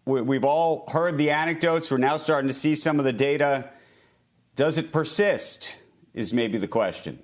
We've all heard the anecdotes. We're now starting to see some of the data. Does it persist is maybe the question.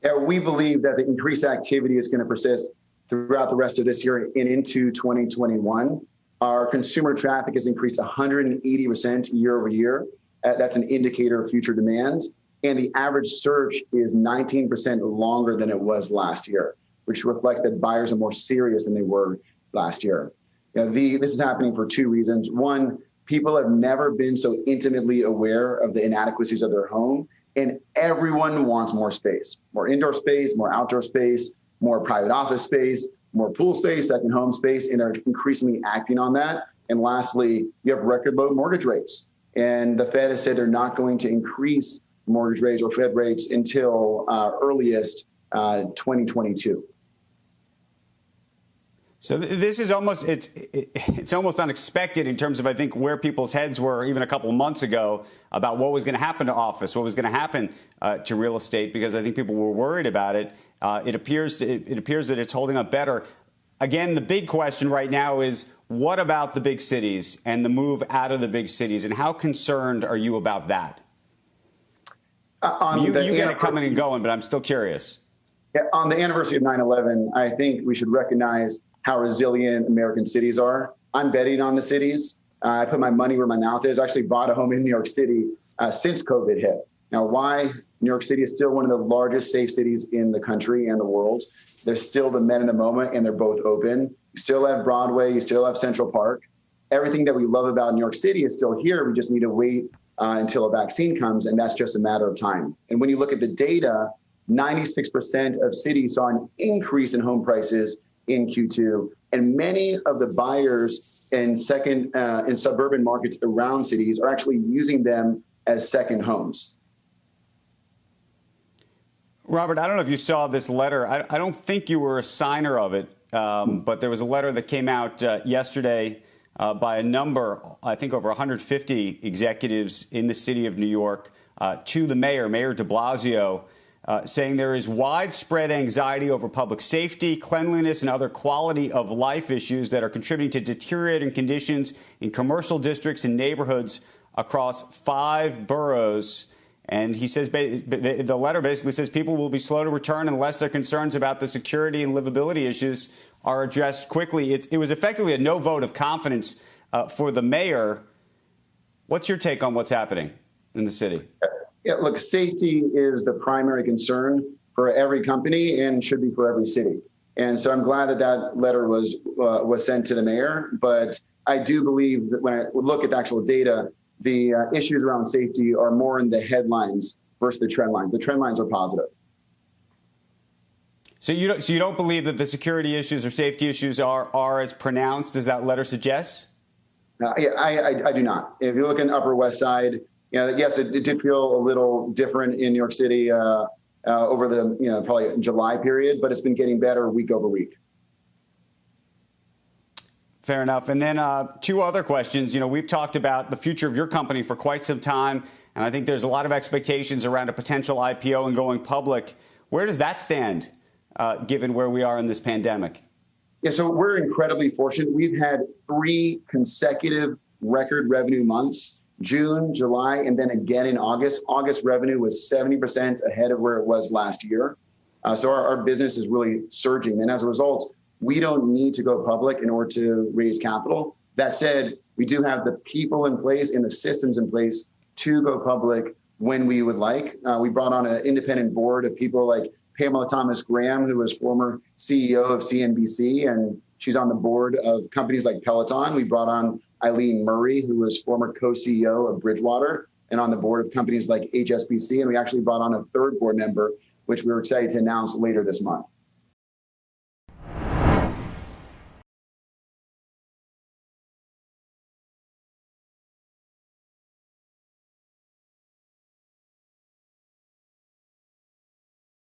Yeah, we believe that the increased activity is going to persist throughout the rest of this year and into 2021. Our consumer traffic has increased 180% year over year. That's an indicator of future demand. And the average search is 19% longer than it was last year, which reflects that buyers are more serious than they were last year. This is happening for two reasons. One, people have never been so intimately aware of the inadequacies of their home, and everyone wants more space, more indoor space, more outdoor space, more private office space, more pool space, second home space, and they're increasingly acting on that. And lastly, you have record low mortgage rates. And the Fed has said they're not going to increase mortgage rates or Fed rates until earliest 2022. So this is almost, it's almost unexpected in terms of, I think, where people's heads were even a couple of months ago about what was going to happen to office, what was going to happen to real estate, because I think people were worried about it. It appears that it's holding up better. Again, the big question right now is, what about the big cities and the move out of the big cities, and how concerned are you about that? You get it coming and going, but I'm still curious. Yeah, on the anniversary of 9/11, I think we should recognize how resilient American cities are. I'm betting on the cities. I put my money where my mouth is. I actually bought a home in New York City since COVID hit. Now, why? New York City is still one of the largest safe cities in the country and the world. There's still the men in the moment, and they're both open. You still have Broadway. You still have Central Park. Everything that we love about New York City is still here. We just need to wait until a vaccine comes, and that's just a matter of time. And when you look at the data, 96% of cities saw an increase in home prices in Q2, and many of the buyers in suburban markets around cities are actually using them as second homes. Robert, I don't know if you saw this letter. I don't think you were a signer of it, but there was a letter that came out yesterday by a number, I think over 150 executives in the city of New York to the mayor, Mayor de Blasio, saying there is widespread anxiety over public safety, cleanliness, and other quality of life issues that are contributing to deteriorating conditions in commercial districts and neighborhoods across 5 boroughs. And he says the letter basically says people will be slow to return unless their concerns about the security and livability issues are addressed quickly. It was effectively a no vote of confidence for the mayor. What's your take on what's happening in the city? Yeah, look, safety is the primary concern for every company and should be for every city. And so I'm glad that that letter was sent to the mayor. But I do believe that when I look at the actual data, the issues around safety are more in the headlines versus the trend lines. The trend lines are positive. So you don't believe that the security issues or safety issues are as pronounced as that letter suggests? Yeah, I do not. If you look in the Upper West Side, yes, it did feel a little different in New York City over the probably July period, but it's been getting better week over week. Fair enough. And then 2 other questions. We've talked about the future of your company for quite some time, and I think there's a lot of expectations around a potential IPO and going public. Where does that stand, given where we are in this pandemic? Yeah, so we're incredibly fortunate. We've had 3 consecutive record revenue months, June, July, and then again in August. August revenue was 70% ahead of where it was last year. So our business is really surging. And as a result, we don't need to go public in order to raise capital. That said, we do have the people in place and the systems in place to go public when we would like. We brought on an independent board of people like Pamela Thomas-Graham, who was former CEO of CNBC, and she's on the board of companies like Peloton. We brought on Eileen Murray, who was former co-CEO of Bridgewater and on the board of companies like HSBC. And we actually brought on a 3rd board member, which we were excited to announce later this month.